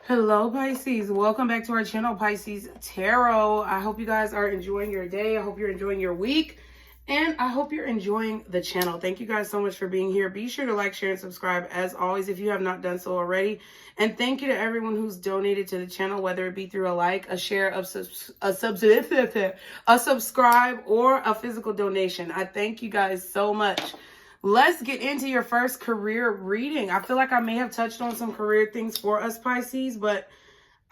Hello Pisces, welcome back to our channel, Pisces Tarot. I hope you guys are enjoying your day. I hope you're enjoying your week, and I hope you're enjoying the channel. Thank you guys so much for being here. Be sure to like, share, and subscribe as always if you have not done so already. And thank you to everyone who's donated to the channel, whether it be through a like, a share, a subscribe, or a physical donation. I thank you guys so much. Let's get into your first career reading. I feel like I may have touched on some career things for us Pisces, but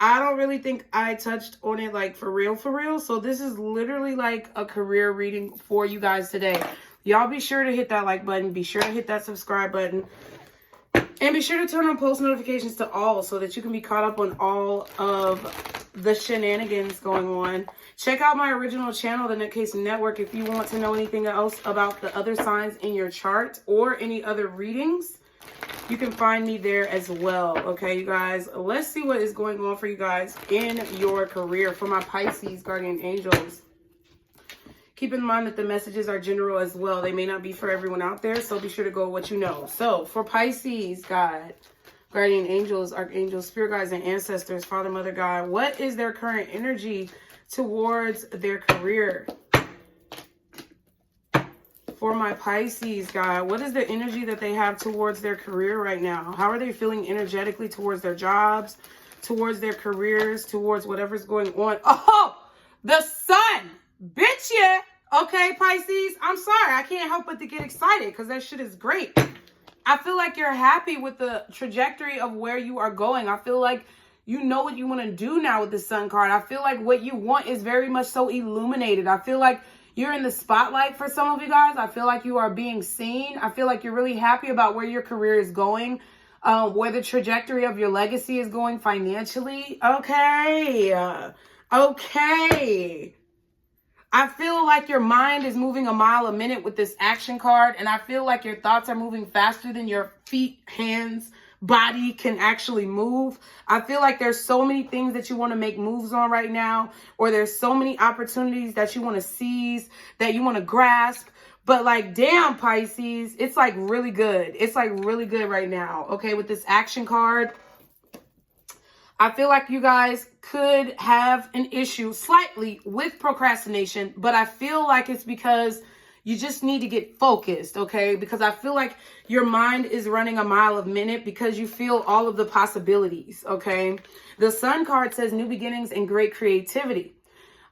I don't really think I touched on it like for real. So this is literally like a career reading for you guys today. Y'all be sure to hit that like button. Be sure to hit that subscribe button. And be sure to turn on post notifications to all so that you can be caught up on all of the shenanigans going on. Check out my original channel, The NutCase Network, if you want to know anything else about the other signs in your chart or any other readings. You can find me there as well. Okay, you guys, let's see what is going on for you guys in your career for my Pisces guardian angels. Keep in mind that the messages are general as well. They may not be for everyone out there, so be sure to go with what you know. So for Pisces, God, guardian angels, archangels, spirit guides, and ancestors, Father, Mother, God, what is their current energy towards their career? For my Pisces, God, what is the energy that they have towards their career right now? How are they feeling energetically towards their jobs, towards their careers, towards whatever's going on? Oh, the sun, bitch, yeah. Okay, Pisces, I'm sorry. I can't help but to get excited because that shit is great. I feel like you're happy with the trajectory of where you are going. I feel like you know what you want to do now with the sun card. I feel like what you want is very much so illuminated. I feel like you're in the spotlight for some of you guys. I feel like you are being seen. I feel like you're really happy about where your career is going, where the trajectory of your legacy is going financially. Okay. Okay. I feel like your mind is moving a mile a minute with this action card, and I feel like your thoughts are moving faster than your feet, hands, body can actually move. I feel like there's so many things that you want to make moves on right now, or there's so many opportunities that you want to seize, that you want to grasp. But like, damn, Pisces, it's like really good. It's like really good right now. Okay, with this action card, I feel like you guys could have an issue slightly with procrastination, but I feel like it's because you just need to get focused, okay? Because I feel like your mind is running a mile a minute because you feel all of the possibilities, okay? The sun card says new beginnings and great creativity.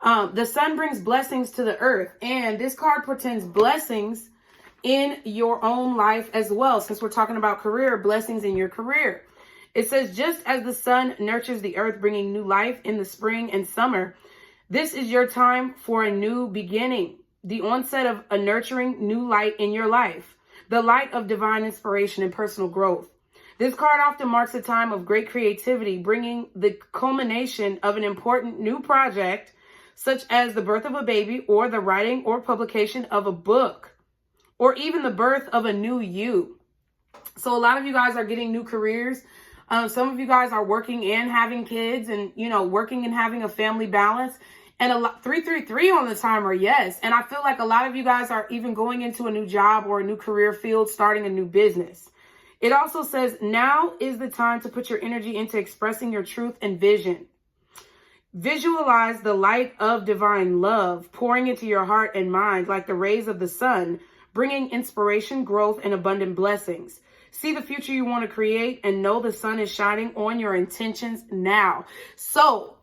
The sun brings blessings to the earth, and this card portends blessings in your own life as well. Since we're talking about career, blessings in your career. It says, just as the sun nurtures the earth, bringing new life in the spring and summer, this is your time for a new beginning, the onset of a nurturing new light in your life, the light of divine inspiration and personal growth. This card often marks a time of great creativity, bringing the culmination of an important new project, such as the birth of a baby or the writing or publication of a book, or even the birth of a new you. So a lot of you guys are getting new careers. Some of you guys are working and having kids, and, you know, working and having a family balance. And a lot, 333 on the timer, yes. And I feel like a lot of you guys are even going into a new job or a new career field, starting a new business. It also says, now is the time to put your energy into expressing your truth and vision. Visualize the light of divine love pouring into your heart and mind like the rays of the sun, bringing inspiration, growth, and abundant blessings. See the future you want to create and know the sun is shining on your intentions now. So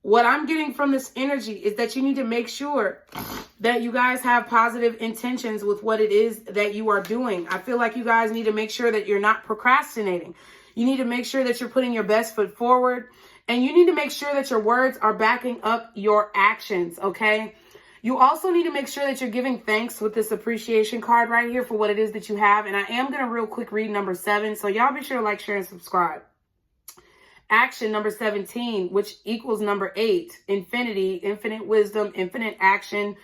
what I'm getting from this energy is that you need to make sure that you guys have positive intentions with what it is that you are doing. I feel like you guys need to make sure that you're not procrastinating. You need to make sure that you're putting your best foot forward, and you need to make sure that your words are backing up your actions, okay? You also need to make sure that you're giving thanks with this appreciation card right here for what it is that you have. And I am going to real quick read number 7. So y'all be sure to like, share, and subscribe. Action number 17, which equals number 8. Infinity, infinite wisdom, infinite action.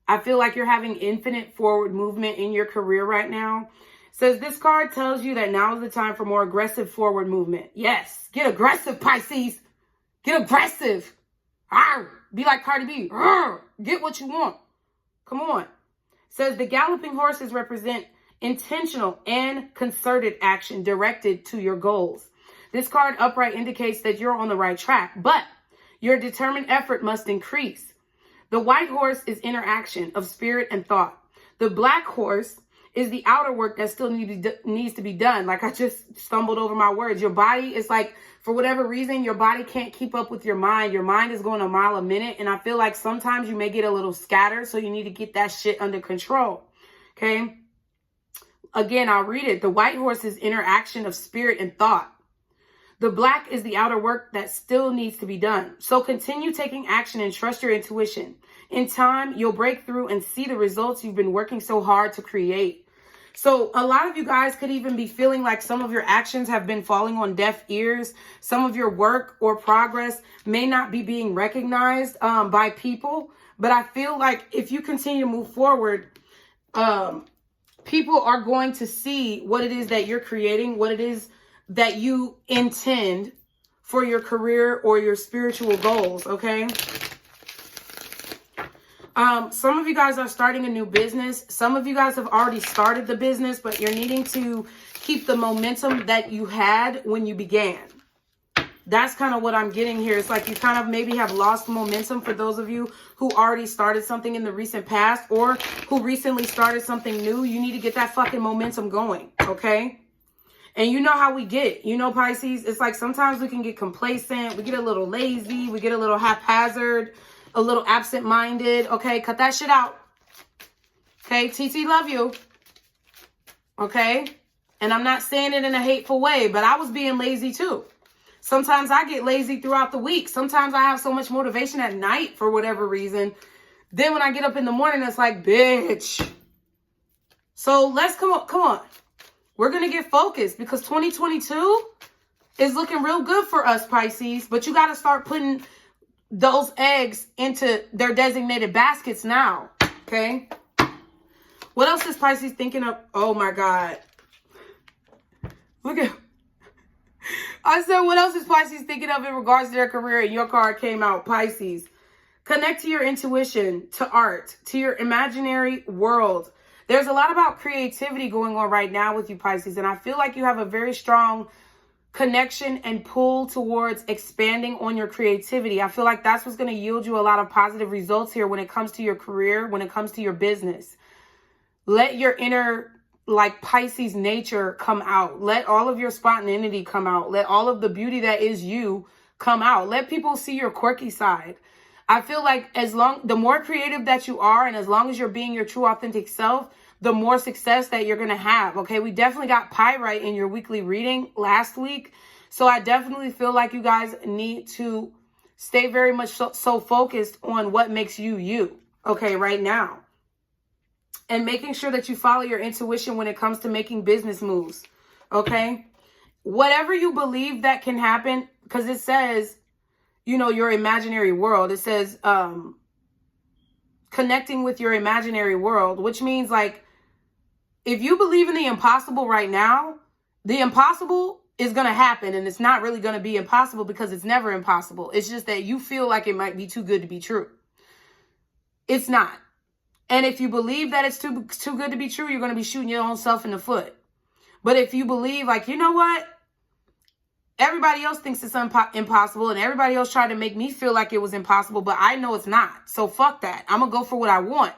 I feel like you're having infinite forward movement in your career right now. Says this card tells you that now is the time for more aggressive forward movement. Yes, get aggressive, Pisces. Get aggressive. Arr, be like Cardi B. Arr, get what you want. Come on. Says the galloping horses represent intentional and concerted action directed to your goals. This card upright indicates that you're on the right track, but your determined effort must increase. The white horse is interaction of spirit and thought. The black horse is the outer work that still needs to be done. Like I just stumbled over my words. Your body is like, for whatever reason, your body can't keep up with your mind. Your mind is going a mile a minute. And I feel like sometimes you may get a little scattered. So you need to get that shit under control. Okay. Again, I'll read it. The white horse is interaction of spirit and thought. The black is the outer work that still needs to be done. So continue taking action and trust your intuition. In time, you'll break through and see the results you've been working so hard to create. So a lot of you guys could even be feeling like some of your actions have been falling on deaf ears. Some of your work or progress may not be being recognized by people. But I feel like if you continue to move forward, people are going to see what it is that you're creating, what it is that you intend for your career or your spiritual goals, okay? Some of you guys are starting a new business. Some of you guys have already started the business, but you're needing to keep the momentum that you had when you began. That's kind of what I'm getting here. It's like you kind of maybe have lost momentum for those of you who already started something in the recent past or who recently started something new. You need to get that fucking momentum going, okay? And you know how we get, you know, Pisces, it's like sometimes we can get complacent. We get a little lazy. We get a little haphazard, a little absent-minded. Okay, cut that shit out. Okay, TT, love you. Okay? And I'm not saying it in a hateful way, but I was being lazy too. Sometimes I get lazy throughout the week. Sometimes I have so much motivation at night for whatever reason. Then when I get up in the morning, it's like, bitch. So let's come on. We're going to get focused because 2022 is looking real good for us, Pisces. But you got to start putting those eggs into their designated baskets now. Okay. What else is Pisces thinking of? Oh my God. Look at, I said, what else is Pisces thinking of in regards to their career? And your card came out, Pisces. Connect to your intuition, to art, to your imaginary world. There's a lot about creativity going on right now with you, Pisces. And I feel like you have a very strong connection and pull towards expanding on your creativity. I feel like that's what's going to yield you a lot of positive results here when it comes to your career, when it comes to your business. Let your inner, like, Pisces nature come out. Let all of your spontaneity come out. Let all of the beauty that is you come out. Let people see your quirky side. I feel like the more creative that you are, and as long as you're being your true authentic self, the more success that you're going to have. Okay, we definitely got pyrite in your weekly reading last week. So I definitely feel like you guys need to stay very much so focused on what makes you you, okay, right now. And making sure that you follow your intuition when it comes to making business moves, okay? Whatever you believe that can happen, because it says, you know, your imaginary world. It says connecting with your imaginary world, which means like if you believe in the impossible right now, the impossible is going to happen. And it's not really going to be impossible because it's never impossible. It's just that you feel like it might be too good to be true. It's not. And if you believe that it's too good to be true, you're going to be shooting your own self in the foot. But if you believe like, you know what? Everybody else thinks it's impossible and everybody else tried to make me feel like it was impossible, but I know it's not. So fuck that. I'm going to go for what I want.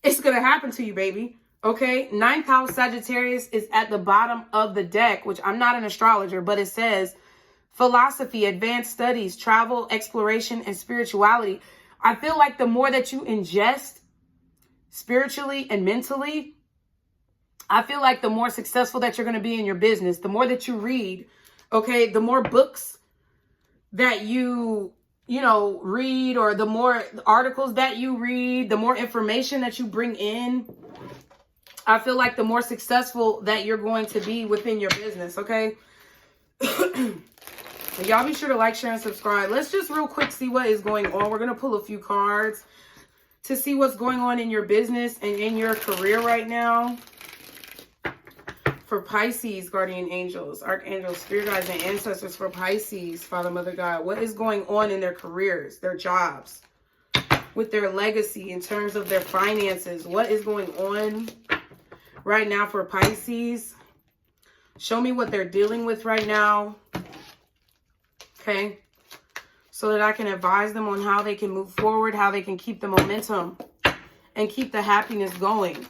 It's going to happen to you, baby. Okay? 9th house Sagittarius is at the bottom of the deck, which I'm not an astrologer, but it says philosophy, advanced studies, travel, exploration, and spirituality. I feel like the more that you ingest spiritually and mentally, I feel like the more successful that you're going to be in your business, the more that you read. Okay, the more books that you read, or the more articles that you read, the more information that you bring in, I feel like the more successful that you're going to be within your business, okay? Y'all be sure to like, share, and subscribe. Let's just real quick see what is going on. We're going to pull a few cards to see what's going on in your business and in your career right now. For Pisces, guardian angels, archangels, spirit guides, and ancestors for Pisces, Father, Mother, God. What is going on in their careers, their jobs, with their legacy in terms of their finances? What is going on right now for Pisces? Show me what they're dealing with right now. okay? So that I can advise them on how they can move forward, how they can keep the momentum and keep the happiness going.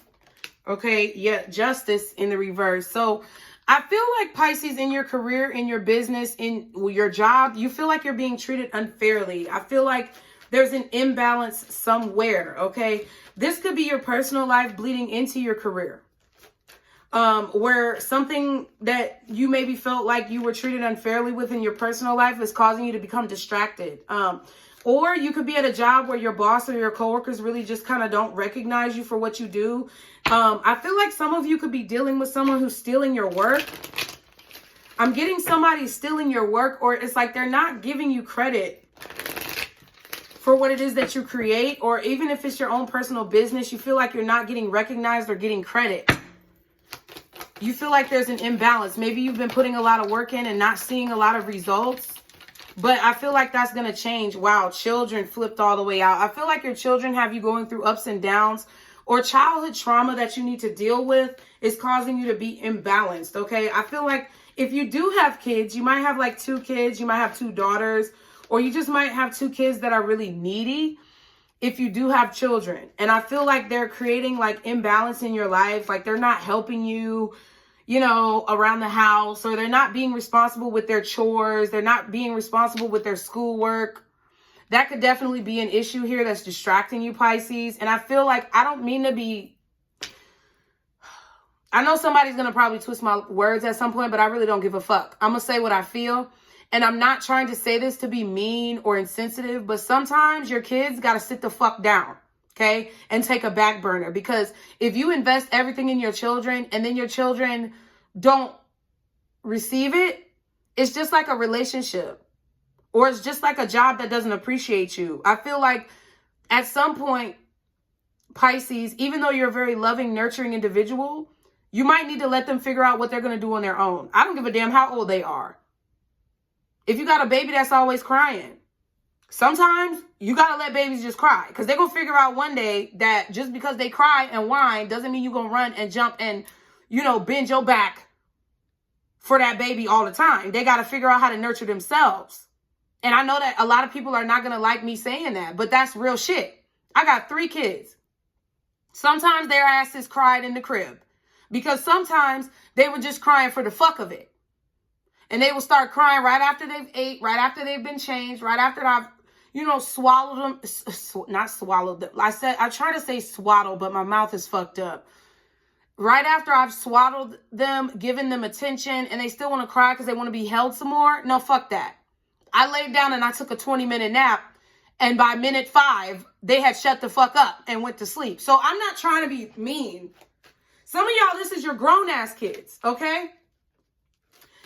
Okay, yeah, justice in the reverse. So I feel like, Pisces, in your career, in your business, in your job, you feel like you're being treated unfairly. I feel like there's an imbalance somewhere, okay? This could be your personal life bleeding into your career. Where something that you maybe felt like you were treated unfairly with in your personal life is causing you to become distracted. Or you could be at a job where your boss or your coworkers really just kind of don't recognize you for what you do. I feel like some of you could be dealing with someone who's stealing your work. I'm getting somebody stealing your work, or it's like they're not giving you credit for what it is that you create. Or even if it's your own personal business, you feel like you're not getting recognized or getting credit. You feel like there's an imbalance. Maybe you've been putting a lot of work in and not seeing a lot of results. But I feel like that's going to change. Wow, children flipped all the way out. I feel like your children have you going through ups and downs, or childhood trauma that you need to deal with is causing you to be imbalanced, okay? I feel like if you do have kids, you might have like 2 kids, you might have 2 daughters, or you just might have 2 kids that are really needy if you do have children. And I feel like they're creating like imbalance in your life. Like they're not helping you, you know, around the house, or they're not being responsible with their chores. They're not being responsible with their schoolwork. That could definitely be an issue here that's distracting you, Pisces. And I feel like, I don't mean to be, I know somebody's going to probably twist my words at some point, but I really don't give a fuck. I'm going to say what I feel. And I'm not trying to say this to be mean or insensitive, but sometimes your kids got to sit the fuck down, okay? And take a back burner. Because if you invest everything in your children and then your children don't receive it, it's just like a relationship. Or it's just like a job that doesn't appreciate you. I feel like at some point, Pisces, even though you're a very loving, nurturing individual, you might need to let them figure out what they're going to do on their own. I don't give a damn how old they are. If you got a baby that's always crying, sometimes you got to let babies just cry. Because they're going to figure out one day that just because they cry and whine doesn't mean you're going to run and jump and, you know, bend your back for that baby all the time. They got to figure out how to nurture themselves. And I know that a lot of people are not going to like me saying that, but that's real shit. I got 3 kids. Sometimes their asses cried in the crib because sometimes they were just crying for the fuck of it. And they will start crying right after they've ate, right after they've been changed, right after I've, you know, swallowed them. Not swallowed them. I try to say swaddle, but my mouth is fucked up. Right after I've swaddled them, given them attention, and they still want to cry because they want to be held some more. No, fuck that. I laid down and I took a 20-minute nap. And by minute 5, they had shut the fuck up and went to sleep. So I'm not trying to be mean. Some of y'all, this is your grown-ass kids, okay?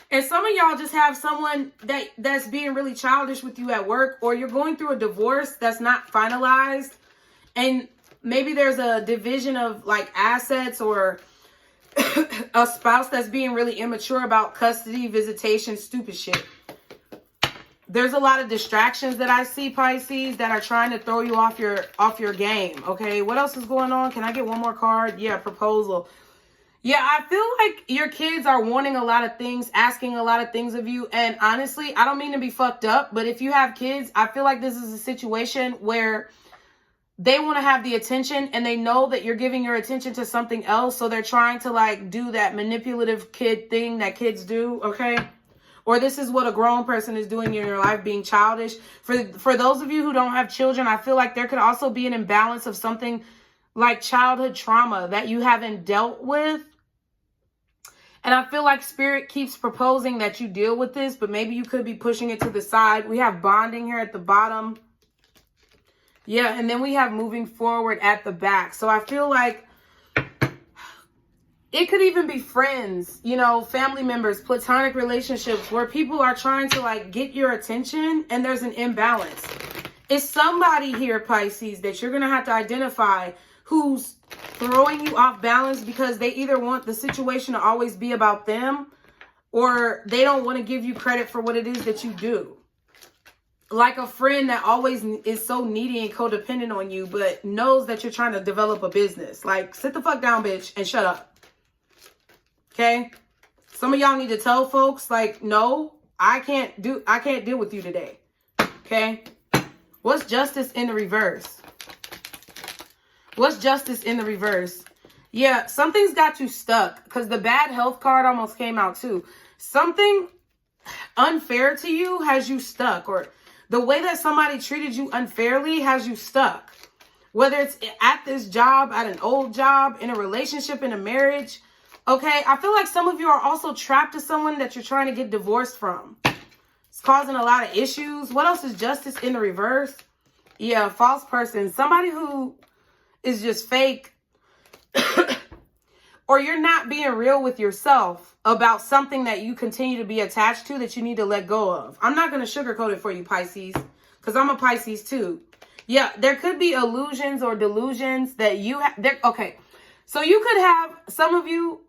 And some of y'all just have someone that's being really childish with you at work, or you're going through a divorce that's not finalized. And maybe there's a division of like assets, or a spouse that's being really immature about custody, visitation, stupid shit. There's a lot of distractions that I see, Pisces, that are trying to throw you off your game. Okay, what else is going on? Can I get one more card? Yeah, proposal. Yeah, I feel like your kids are wanting a lot of things, asking a lot of things of you. And honestly, I don't mean to be fucked up, but if you have kids, I feel like this is a situation where they want to have the attention and they know that you're giving your attention to something else. So they're trying to like do that manipulative kid thing that kids do, okay? Or this is what a grown person is doing in your life, being childish. For those of you who don't have children, I feel like there could also be an imbalance of something like childhood trauma that you haven't dealt with. And I feel like Spirit keeps proposing that you deal with this, but maybe you could be pushing it to the side. We have bonding here at the bottom. Yeah, and then we have moving forward at the back. So I feel like it could even be friends, you know, family members, platonic relationships where people are trying to like get your attention and there's an imbalance. It's somebody here, Pisces, that you're going to have to identify who's throwing you off balance because they either want the situation to always be about them or they don't want to give you credit for what it is that you do. Like a friend that always is so needy and codependent on you, but knows that you're trying to develop a business. Like, sit the fuck down, bitch, and shut up. Okay? Some of y'all need to tell folks, like, no, I can't deal with you today. Okay? What's justice in the reverse? What's justice in the reverse? Yeah, something's got you stuck, because the bad health card almost came out too. Something unfair to you has you stuck, or the way that somebody treated you unfairly has you stuck. Whether it's at this job, at an old job, in a relationship, in a marriage. Okay, I feel like some of you are also trapped to someone that you're trying to get divorced from. It's causing a lot of issues. What else is justice in the reverse? Yeah, false person. Somebody who is just fake. Or you're not being real with yourself about something that you continue to be attached to that you need to let go of. I'm not going to sugarcoat it for you, Pisces, because I'm a Pisces too. Yeah, there could be illusions or delusions that you have. Okay, so you could have, some of you,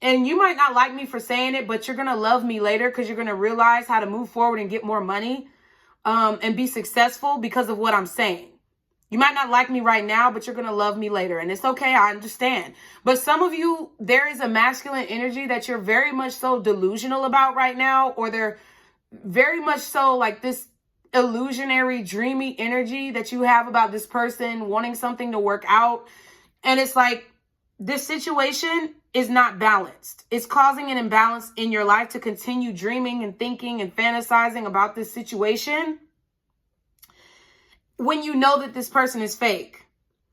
and you might not like me for saying it, but you're going to love me later because you're going to realize how to move forward and get more money and be successful because of what I'm saying. You might not like me right now, but you're going to love me later. And it's okay. I understand. But some of you, there is a masculine energy that you're very much so delusional about right now. Or they're very much so like this illusionary, dreamy energy that you have about this person wanting something to work out. And it's like this situation is not balanced. It's causing an imbalance in your life to continue dreaming and thinking and fantasizing about this situation when you know that this person is fake.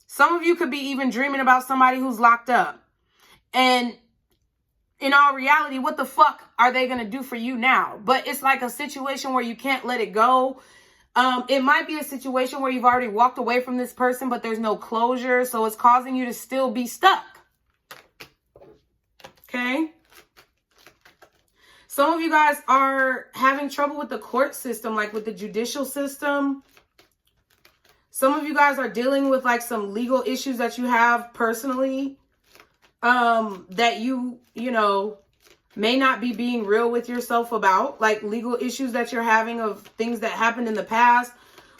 Some of you could be even dreaming about somebody who's locked up. And in all reality, what the fuck are they going to do for you now? But it's like a situation where you can't let it go. It might be a situation where you've already walked away from this person, but there's no closure. So it's causing you to still be stuck. Okay? Some of you guys are having trouble with the court system, like with the judicial system. Some of you guys are dealing with like some legal issues that you have personally, that you know, may not be being real with yourself about, like legal issues that you're having of things that happened in the past.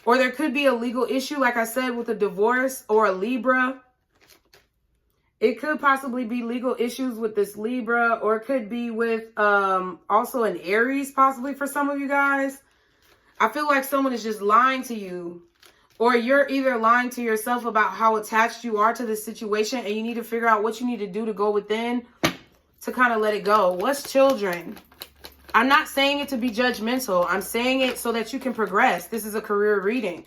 Or there could be a legal issue, like I said, with a divorce or a Libra. It could possibly be legal issues with this Libra, or it could be with also an Aries, possibly for some of you guys. I feel like someone is just lying to you. Or you're either lying to yourself about how attached you are to this situation, and you need to figure out what you need to do to go within to kind of let it go. What's children? I'm not saying it to be judgmental. I'm saying it so that you can progress. This is a career reading.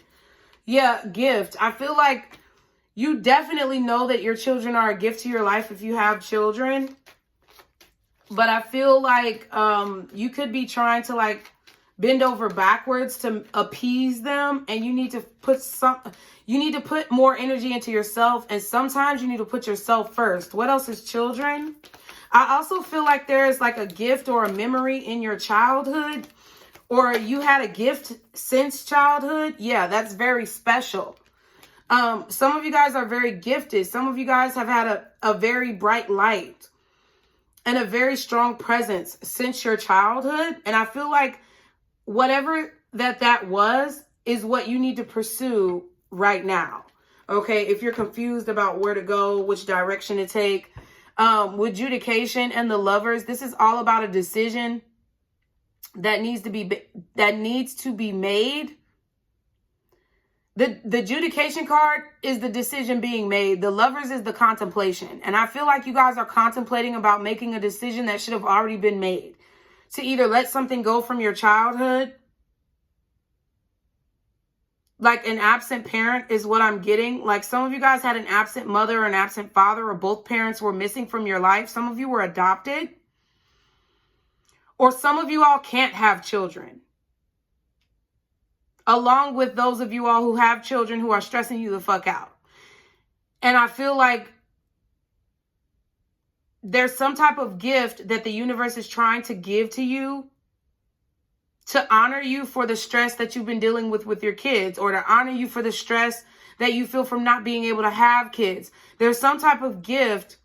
Yeah, gift. I feel like you definitely know that your children are a gift to your life if you have children. But I feel like you could be trying to like bend over backwards to appease them, and you need to put more energy into yourself, and sometimes you need to put yourself first. What else is children? I also feel like there is like a gift or a memory in your childhood, or you had a gift since childhood. Yeah, that's very special. Some of you guys are very gifted. Some of you guys have had a very bright light and a very strong presence since your childhood, and I feel like whatever that was is what you need to pursue right now. Okay, if you're confused about where to go, which direction to take, with adjudication and the Lovers, this is all about a decision that needs to be made. The adjudication card is the decision being made. The Lovers is the contemplation. And I feel like you guys are contemplating about making a decision that should have already been made. To either let something go from your childhood, like an absent parent is what I'm getting. Like some of you guys had an absent mother or an absent father, or both parents were missing from your life. Some of you were adopted. Or some of you all can't have children. Along with those of you all who have children who are stressing you the fuck out. And I feel like there's some type of gift that the universe is trying to give to you to honor you for the stress that you've been dealing with your kids, or to honor you for the stress that you feel from not being able to have kids. There's some type of gift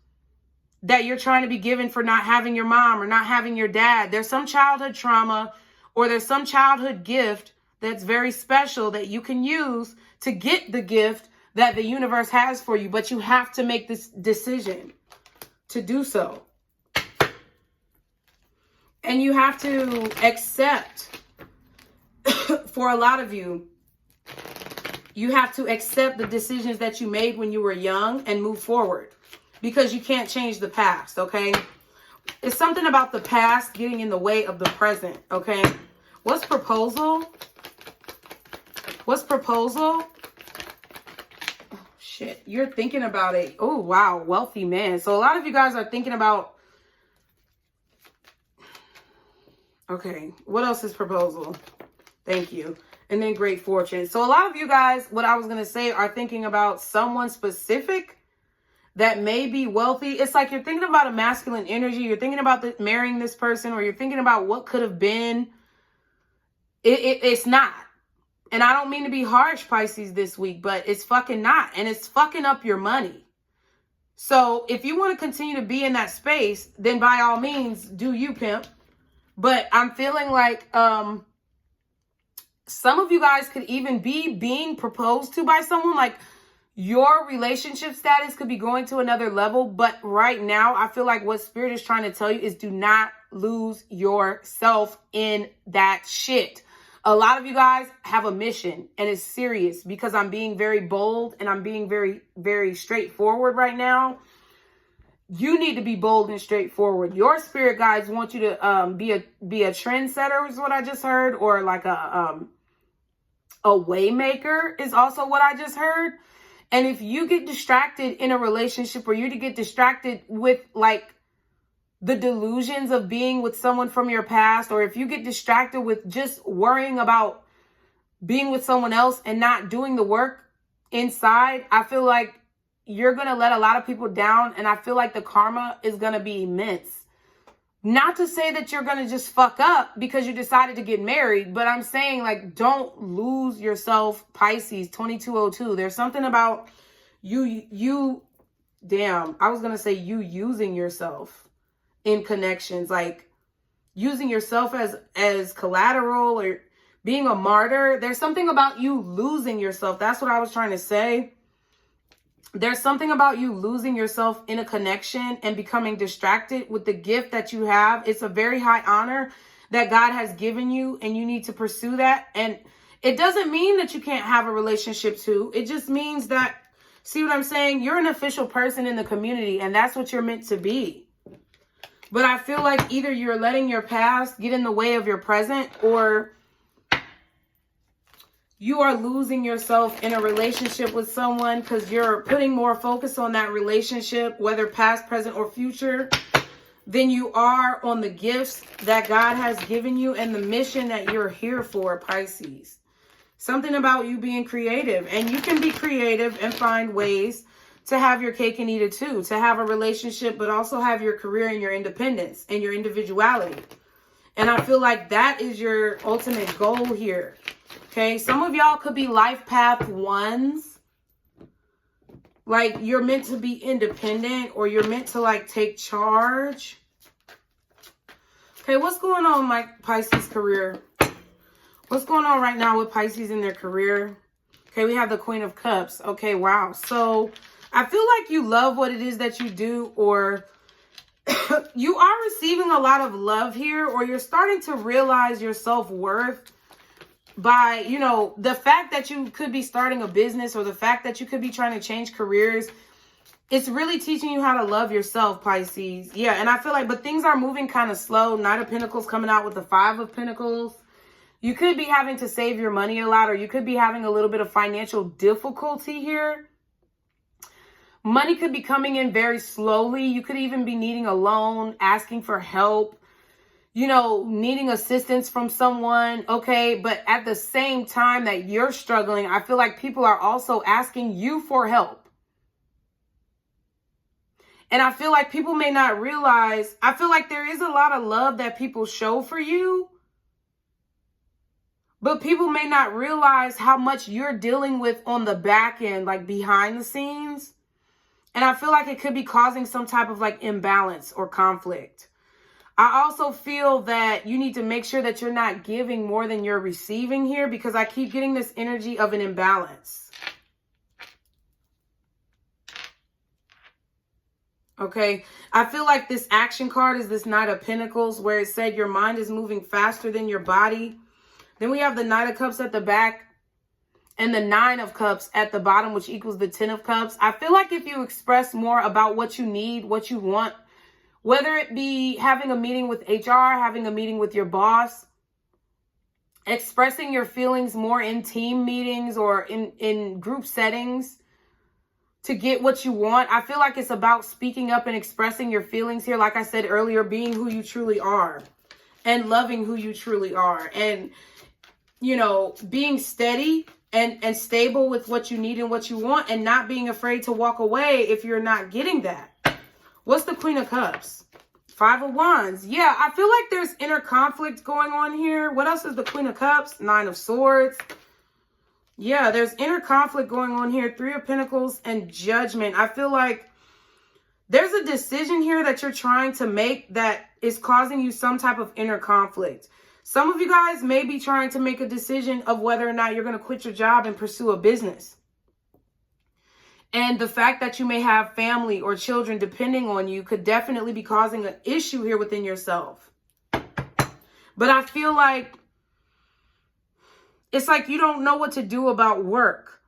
that you're trying to be given for not having your mom or not having your dad. There's some childhood trauma, or there's some childhood gift that's very special that you can use to get the gift that the universe has for you. But you have to make this decision to do so. And you have to accept, for a lot of you, you have to accept the decisions that you made when you were young and move forward, because you can't change the past, okay? It's something about the past getting in the way of the present, okay? What's proposal? What's proposal? Oh, shit, you're thinking about it. Oh, wow, wealthy man. So a lot of you guys are thinking about... Okay, what else is proposal? Thank you. And then great fortune. So a lot of you guys, what I was going to say, are thinking about someone specific that may be wealthy. It's like you're thinking about a masculine energy. You're thinking about marrying this person, or you're thinking about what could have been. It's not. And I don't mean to be harsh, Pisces, this week, but it's fucking not. And it's fucking up your money. So if you want to continue to be in that space, then by all means, do you, pimp. But I'm feeling like some of you guys could even be being proposed to by someone. Like, your relationship status could be going to another level. But right now, I feel like what Spirit is trying to tell you is do not lose yourself in that shit. A lot of you guys have a mission, and it's serious, because I'm being very bold and I'm being very, very straightforward right now. You need to be bold and straightforward. Your spirit guides want you to be a trendsetter, is what I just heard, or like a waymaker is also what I just heard. And if you get distracted in a relationship, or you to get distracted with like the delusions of being with someone from your past, or if you get distracted with just worrying about being with someone else and not doing the work inside, I feel like you're going to let a lot of people down. And I feel like the karma is going to be immense. Not to say that you're going to just fuck up because you decided to get married, but I'm saying, like, don't lose yourself, Pisces 2202. There's something about you damn, I was going to say you using yourself in connections, like using yourself as collateral or being a martyr. There's something about you losing yourself. That's what I was trying to say. There's something about you losing yourself in a connection and becoming distracted with the gift that you have. It's a very high honor that God has given you, and you need to pursue that. And it doesn't mean that you can't have a relationship too. It just means that, see what I'm saying? You're an official person in the community, and that's what you're meant to be. But I feel like either you're letting your past get in the way of your present, or you are losing yourself in a relationship with someone because you're putting more focus on that relationship, whether past, present, or future, than you are on the gifts that God has given you and the mission that you're here for, Pisces. Something about you being creative. And you can be creative and find ways to have your cake and eat it too. To have a relationship, but also have your career and your independence and your individuality. And I feel like that is your ultimate goal here. Okay, some of y'all could be life path ones. Like, you're meant to be independent, or you're meant to like take charge. Okay, what's going on with my Pisces career? What's going on right now with Pisces in their career? Okay, we have the Queen of Cups. Okay, wow. So I feel like you love what it is that you do, or you are receiving a lot of love here, or you're starting to realize your self-worth by, you know, the fact that you could be starting a business, or the fact that you could be trying to change careers. It's really teaching you how to love yourself, Pisces. Yeah, and I feel like, but things are moving kind of slow. Knight of Pentacles coming out with the Five of Pentacles. You could be having to save your money a lot, or you could be having a little bit of financial difficulty here. Money could be coming in very slowly. You could even be needing a loan, asking for help, you know, needing assistance from someone, okay? But at the same time that you're struggling, I feel like people are also asking you for help. And I feel like people may not realize, I feel like there is a lot of love that people show for you, but people may not realize how much you're dealing with on the back end, like behind the scenes. And I feel like it could be causing some type of like imbalance or conflict. I also feel that you need to make sure that you're not giving more than you're receiving here, because I keep getting this energy of an imbalance. Okay, I feel like this action card is this Knight of Pentacles, where it said your mind is moving faster than your body. Then we have the Knight of Cups at the back and the Nine of Cups at the bottom, which equals the Ten of Cups. I feel like if you express more about what you need, what you want, whether it be having a meeting with HR, having a meeting with your boss, expressing your feelings more in team meetings or in group settings to get what you want. I feel like it's about speaking up and expressing your feelings here. Like I said earlier, being who you truly are and loving who you truly are. And, you know, being steady and stable with what you need and what you want, and not being afraid to walk away if you're not getting that. What's the Queen of Cups? Five of Wands. Yeah, I feel like there's inner conflict going on here. What else is the Queen of Cups? Nine of Swords. Yeah, there's inner conflict going on here. Three of Pentacles and Judgment. I feel like there's a decision here that you're trying to make that is causing you some type of inner conflict. Some of you guys may be trying to make a decision of whether or not you're going to quit your job and pursue a business. And the fact that you may have family or children depending on you could definitely be causing an issue here within yourself. But I feel like it's like you don't know what to do about work.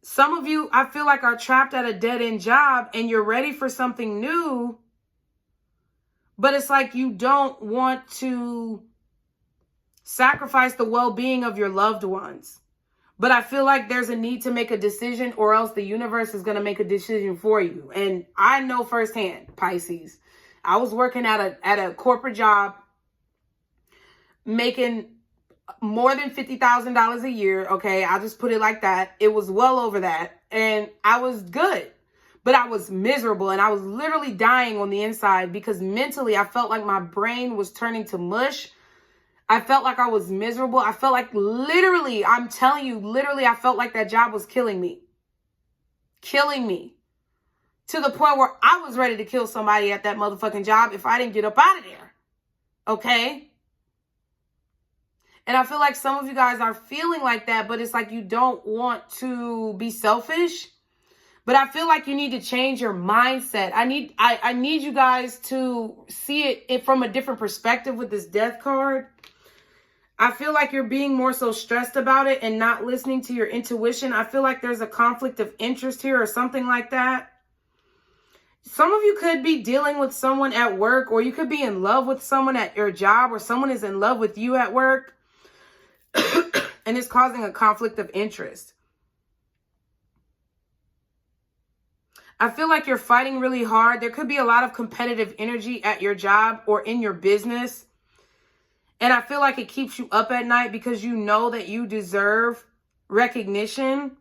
Some of you, I feel like, are trapped at a dead-end job and you're ready for something new. But it's like you don't want to sacrifice the well-being of your loved ones. But I feel like there's a need to make a decision, or else the universe is going to make a decision for you. And I know firsthand, Pisces. I was working at a corporate job, making more than $50,000 a year. Okay, I'll just put it like that. It was well over that. And I was good. But I was miserable, and I was literally dying on the inside because mentally I felt like my brain was turning to mush. I felt like I was miserable. I felt like literally, I'm telling you, literally, I felt like that job was killing me. Killing me. To the point where I was ready to kill somebody at that motherfucking job if I didn't get up out of there. Okay? And I feel like some of you guys are feeling like that, but it's like you don't want to be selfish. But I feel like you need to change your mindset. I need you guys to see it from a different perspective with this Death card. I feel like you're being more so stressed about it and not listening to your intuition. I feel like there's a conflict of interest here or something like that. Some of you could be dealing with someone at work, or you could be in love with someone at your job, or someone is in love with you at work. And it's causing a conflict of interest. I feel like you're fighting really hard. There could be a lot of competitive energy at your job or in your business. And I feel like it keeps you up at night because you know that you deserve recognition.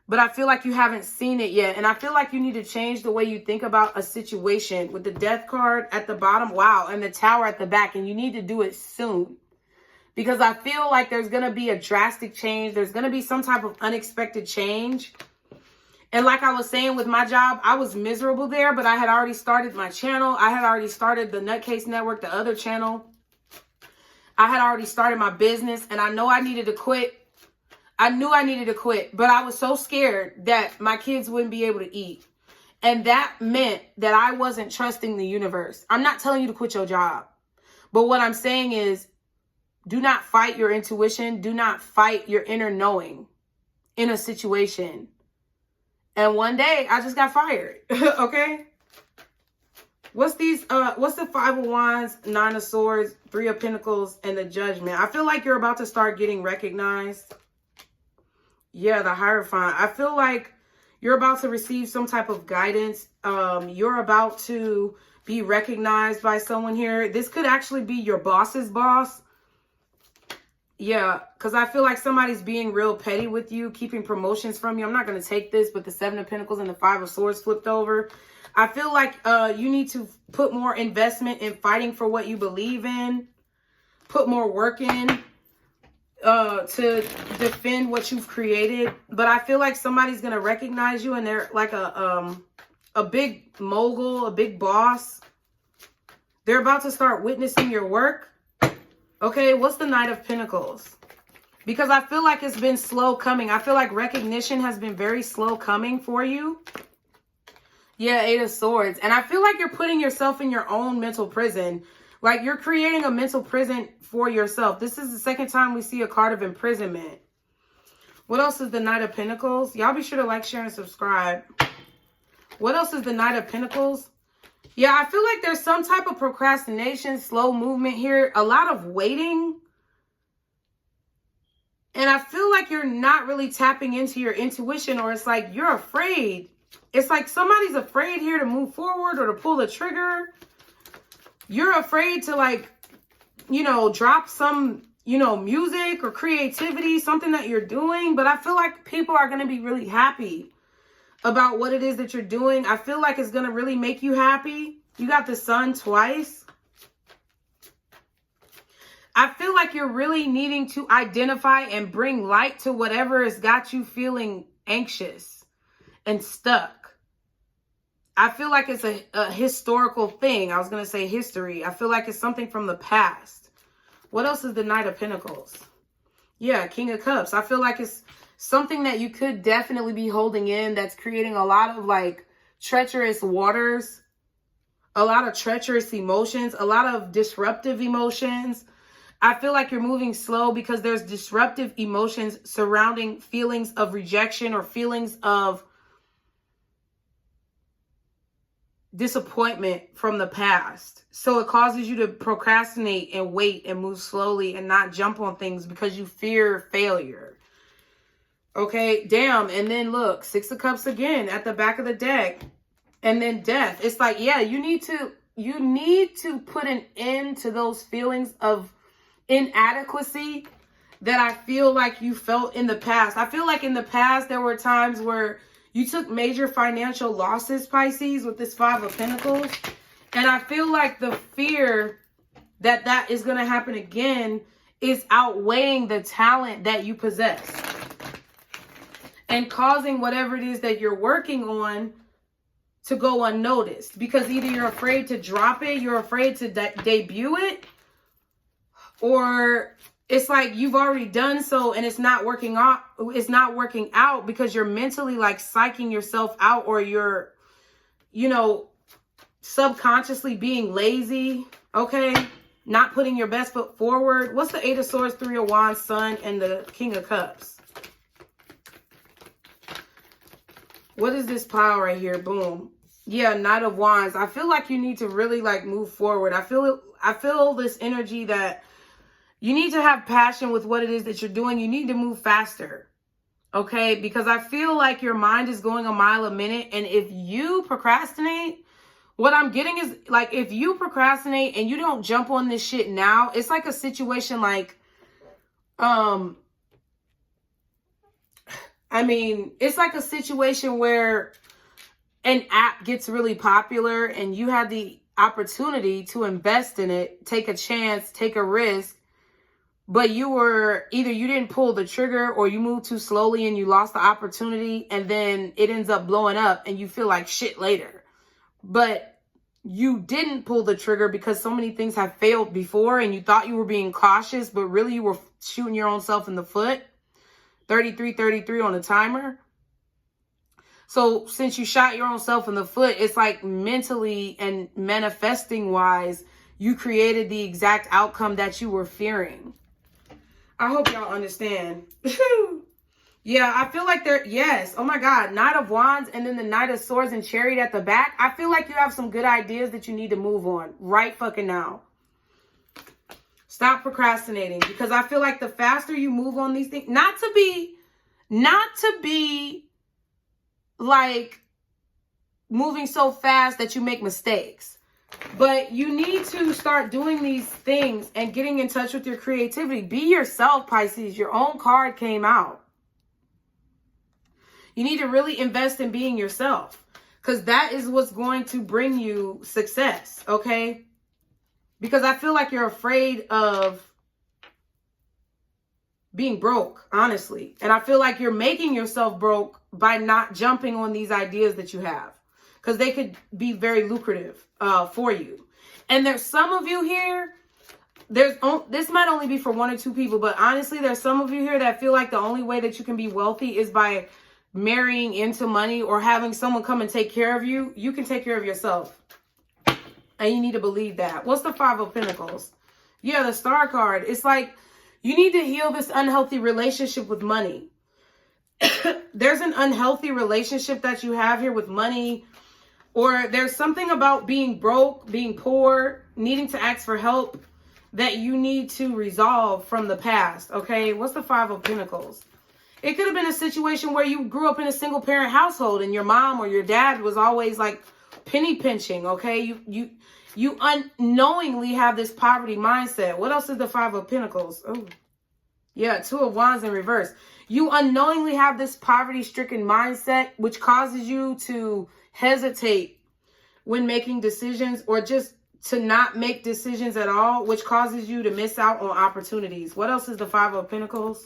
But I feel like you haven't seen it yet. And I feel like you need to change the way you think about a situation with the Death card at the bottom. Wow. And the Tower at the back. And you need to do it soon. Because I feel like there's going to be a drastic change. There's going to be some type of unexpected change. And like I was saying with my job, I was miserable there, but I had already started my channel. I had already started the TheNutCase Network, the other channel. I had already started my business, and I know I needed to quit. I knew I needed to quit, but I was so scared that my kids wouldn't be able to eat. And that meant that I wasn't trusting the universe. I'm not telling you to quit your job. But what I'm saying is, do not fight your intuition. Do not fight your inner knowing in a situation. And one day I just got fired. Okay. What's the Five of Wands, Nine of Swords, Three of Pentacles, and the Judgment? I feel like you're about to start getting recognized. Yeah, the Hierophant. I feel like you're about to receive some type of guidance. You're about to be recognized by someone here. This could actually be your boss's boss. Yeah, because I feel like somebody's being real petty with you, keeping promotions from you. I'm not going to take this, but the Seven of Pentacles and the Five of Swords flipped over. I feel like you need to put more investment in fighting for what you believe in. Put more work in to defend what you've created. But I feel like somebody's going to recognize you, and they're like a big mogul, a big boss. They're about to start witnessing your work. Okay, what's the Knight of Pentacles? Because I feel like it's been slow coming. I feel like recognition has been very slow coming for you. Yeah, 8 of Swords. And I feel like you're putting yourself in your own mental prison. Like you're creating a mental prison for yourself. This is the second time we see a card of imprisonment. What else is the Knight of Pentacles? Y'all be sure to like, share, and subscribe. What else is the Knight of Pentacles? Yeah, I feel like there's some type of procrastination, slow movement here. A lot of waiting. And I feel like you're not really tapping into your intuition, or it's like you're afraid. It's like somebody's afraid here to move forward or to pull the trigger. You're afraid to, like, you know, drop some, you know, music or creativity, something that you're doing. But I feel like people are going to be really happy about what it is that you're doing. I feel like it's going to really make you happy. You got the Sun twice. I feel like you're really needing to identify and bring light to whatever has got you feeling anxious and stuck. I feel like it's a historical thing. I was going to say history. I feel like it's something from the past. What else is the Knight of Pentacles? Yeah, King of Cups. I feel like it's something that you could definitely be holding in that's creating a lot of, like, treacherous waters, a lot of treacherous emotions, a lot of disruptive emotions. I feel like you're moving slow because there's disruptive emotions surrounding feelings of rejection or feelings of disappointment from the past. So it causes you to procrastinate and wait and move slowly and not jump on things because you fear failure. Okay, damn. And then look, 6 of Cups again at the back of the deck. And then Death. It's like, yeah, you need to put an end to those feelings of inadequacy that I feel like you felt in the past. I feel like in the past there were times where you took major financial losses, Pisces, with this 5 of Pentacles. And I feel like the fear that that is going to happen again is outweighing the talent that you possess and causing whatever it is that you're working on to go unnoticed. Because either you're afraid to drop it, you're afraid to debut it, or it's like you've already done so and it's not working out. It's not working out because you're mentally, like, psyching yourself out, or you're, you know, subconsciously being lazy. Okay, not putting your best foot forward. What's the 8 of Swords, 3 of Wands, Sun, and the King of Cups? What is this pile right here? Boom. Yeah, Knight of Wands. I feel like you need to really, like, move forward. I feel this energy that you need to have passion with what it is that you're doing. You need to move faster, okay? Because I feel like your mind is going a mile a minute. And if you procrastinate, what I'm getting is, like, if you procrastinate and you don't jump on this shit now, it's like a situation like, I mean, it's like a situation where an app gets really popular and you had the opportunity to invest in it, take a chance, take a risk, but you were either you didn't pull the trigger or you moved too slowly and you lost the opportunity, and then it ends up blowing up and you feel like shit later. But you didn't pull the trigger because so many things have failed before and you thought you were being cautious, but really you were shooting your own self in the foot. 33 on the timer. So since you shot your own self in the foot, it's like mentally and manifesting wise, you created the exact outcome that you were fearing. I hope y'all understand. Yeah, I feel like yes. Oh my God. Knight of Wands and then the Knight of Swords and Chariot at the back. I feel like you have some good ideas that you need to move on right fucking now. Stop procrastinating, because I feel like the faster you move on these things, not to be like moving so fast that you make mistakes, but you need to start doing these things and getting in touch with your creativity. Be yourself, Pisces. Your own card came out. You need to really invest in being yourself, because that is what's going to bring you success, okay? Because I feel like you're afraid of being broke, honestly. And I feel like you're making yourself broke by not jumping on these ideas that you have, because they could be very lucrative for you. And there's some of you here, This might only be for 1 or 2 people, but honestly, there's some of you here that feel like the only way that you can be wealthy is by marrying into money or having someone come and take care of you. You can take care of yourself. And you need to believe that. What's the 5 of Pentacles? Yeah, the Star card. It's like you need to heal this unhealthy relationship with money. There's an unhealthy relationship that you have here with money, or there's something about being broke, being poor, needing to ask for help that you need to resolve from the past, okay? What's the 5 of Pentacles? It could have been a situation where you grew up in a single parent household and your mom or your dad was always like penny pinching, okay? You unknowingly have this poverty mindset. What else is the 5 of Pentacles? Oh, yeah, 2 of Wands in reverse. You unknowingly have this poverty-stricken mindset, which causes you to hesitate when making decisions, or just to not make decisions at all, which causes you to miss out on opportunities. What else is the 5 of Pentacles?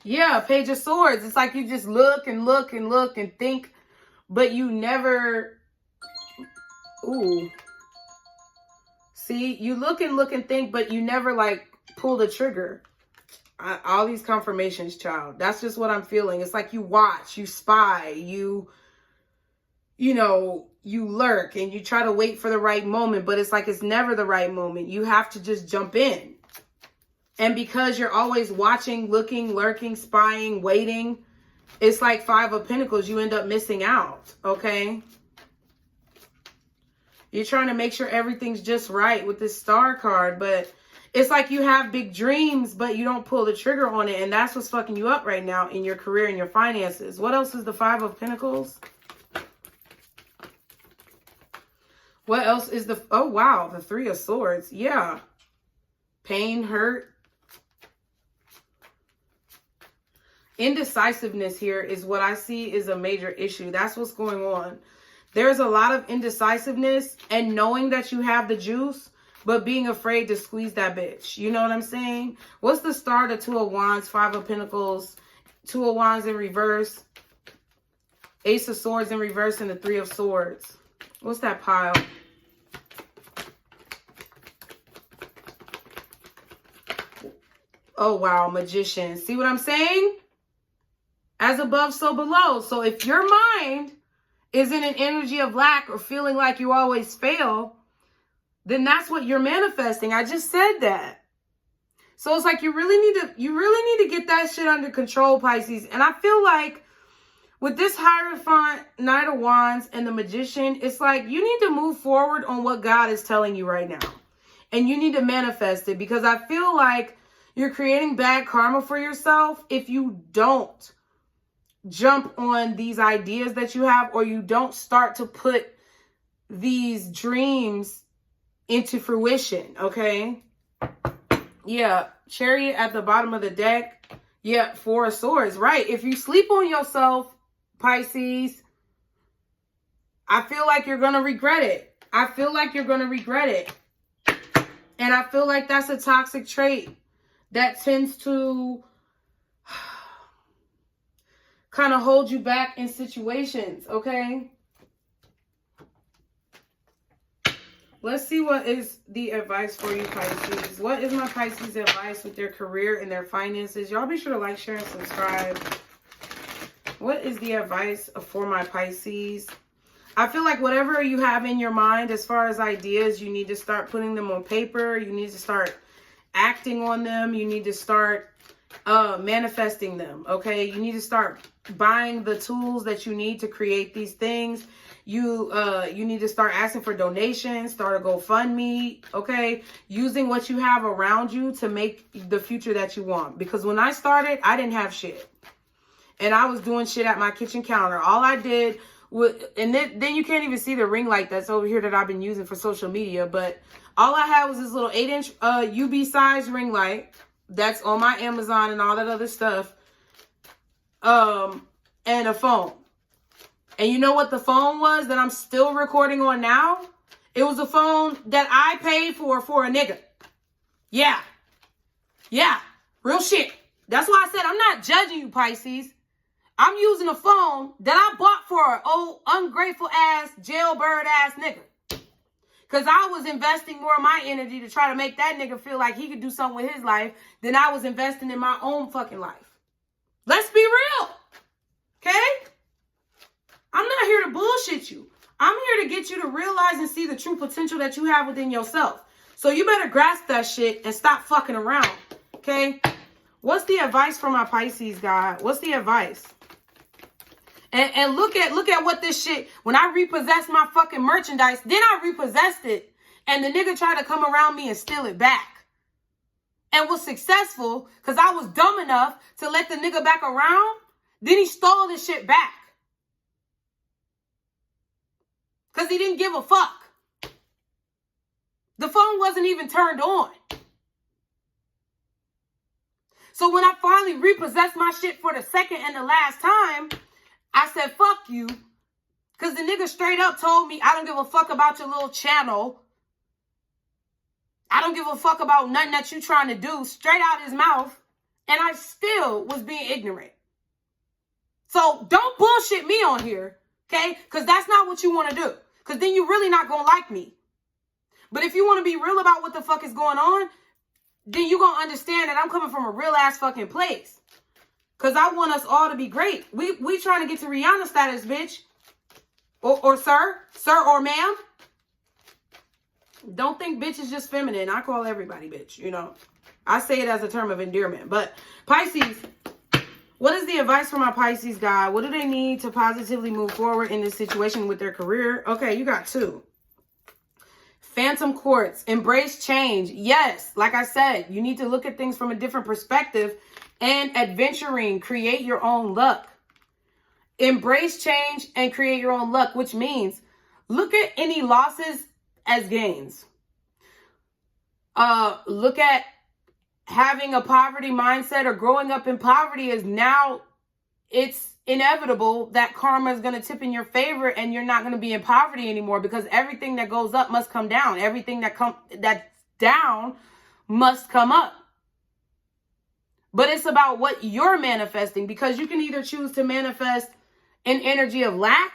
Yeah, Page of Swords. It's like you just look and look and look and think, but you never... Ooh. See, you look and think, but you never, like, pull the trigger. All these confirmations, child. That's just what I'm feeling. It's like you watch, you spy, you know, you lurk and you try to wait for the right moment, but it's like it's never the right moment. You have to just jump in. And because you're always watching, looking, lurking, spying, waiting, it's like 5 of Pentacles. You end up missing out, okay? You're trying to make sure everything's just right with this Star card, but it's like you have big dreams, but you don't pull the trigger on it. And that's what's fucking you up right now in your career and your finances. What else is the 5 of Pentacles? What else is the... Oh, wow. The 3 of Swords. Yeah. Pain, hurt. Indecisiveness here is what I see is a major issue. That's what's going on. There's a lot of indecisiveness and knowing that you have the juice, but being afraid to squeeze that bitch. You know what I'm saying? What's the Star? The 2 of Wands, 5 of Pentacles, 2 of Wands in reverse, Ace of Swords in reverse, and the 3 of Swords. What's that pile? Oh, wow. Magician. See what I'm saying? As above, so below. So if your mind is in an energy of lack or feeling like you always fail, then that's what you're manifesting. I just said that. So it's like you really need to get that shit under control, Pisces. And I feel like with this Hierophant, Knight of Wands, and the Magician, it's like you need to move forward on what God is telling you right now. And you need to manifest it, because I feel like you're creating bad karma for yourself if you don't jump on these ideas that you have, or you don't start to put these dreams into fruition, okay? Yeah, Chariot at the bottom of the deck. Yeah, 4 of Swords, right? If you sleep on yourself, Pisces, I feel like you're going to regret it. I feel like you're going to regret it. And I feel like that's a toxic trait that tends to kind of hold you back in situations, okay? Let's see what is the advice for you, Pisces. What is my Pisces advice with their career and their finances? Y'all be sure to like, share, and subscribe. What is the advice for my Pisces? I feel like whatever you have in your mind as far as ideas, you need to start putting them on paper. You need to start acting on them. You need to start manifesting them, okay? You need to start buying the tools that you need to create these things. You need to start asking for donations, start a GoFundMe, okay? Using what you have around you to make the future that you want. Because when I started, I didn't have shit. And I was doing shit at my kitchen counter. All I did was, and then you can't even see the ring light that's over here that I've been using for social media. But all I had was this little 8-inch UV size ring light that's on my Amazon and all that other stuff. And a phone. And you know what the phone was that I'm still recording on now? It was a phone that I paid for a nigga. Yeah. Yeah. Real shit. That's why I said I'm not judging you, Pisces. I'm using a phone that I bought for an old ungrateful ass, jailbird ass nigga. Because I was investing more of my energy to try to make that nigga feel like he could do something with his life than I was investing in my own fucking life. Let's be real. Okay? I'm not here to bullshit you. I'm here to get you to realize and see the true potential that you have within yourself. So you better grasp that shit and stop fucking around. Okay? What's the advice for my Pisces, God? What's the advice? And look at what this shit, when I repossessed my fucking merchandise, then I repossessed it. And the nigga tried to come around me and steal it back. And was successful because I was dumb enough to let the nigga back around. Then he stole this shit back. Because he didn't give a fuck. The phone wasn't even turned on. So when I finally repossessed my shit for the second and the last time, I said, fuck you. Because the nigga straight up told me, I don't give a fuck about your little channel. I don't give a fuck about nothing that you trying to do. Straight out his mouth. And I still was being ignorant. So don't bullshit me on here. Okay? Because that's not what you want to do. Because then you're really not going to like me. But if you want to be real about what the fuck is going on, then you're going to understand that I'm coming from a real ass fucking place. Because I want us all to be great. We trying to get to Rihanna status, bitch. Or sir or ma'am. Don't think bitch is just feminine. I call everybody bitch, you know. I say it as a term of endearment. But Pisces, what is the advice for my Pisces, God? What do they need to positively move forward in this situation with their career? Okay, you got two. Phantom Quartz, embrace change. Yes, like I said, you need to look at things from a different perspective and adventuring, create your own luck. Embrace change and create your own luck, which means look at any losses as gains. Look at having a poverty mindset or growing up in poverty is now it's inevitable that karma is going to tip in your favor and you're not going to be in poverty anymore because everything that goes up must come down. Everything that's down must come up. But it's about what you're manifesting because you can either choose to manifest an energy of lack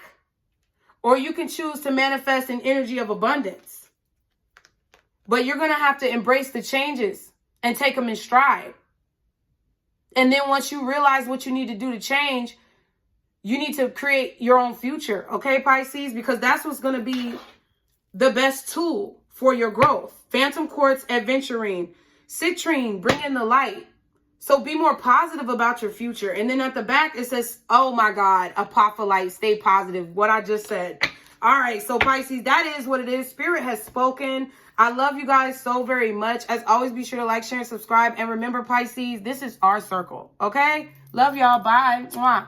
or you can choose to manifest an energy of abundance. But you're going to have to embrace the changes and take them in stride. And then once you realize what you need to do to change, you need to create your own future. Okay, Pisces? Because that's what's going to be the best tool for your growth. Phantom Quartz, adventuring. Citrine, bring in the light. So be more positive about your future. And then at the back, it says, oh my God, apophyllite, stay positive. What I just said. All right, so Pisces, that is what it is. Spirit has spoken. I love you guys so very much. As always, be sure to like, share, and subscribe. And remember, Pisces, this is our circle. Okay? Love y'all. Bye. Mwah.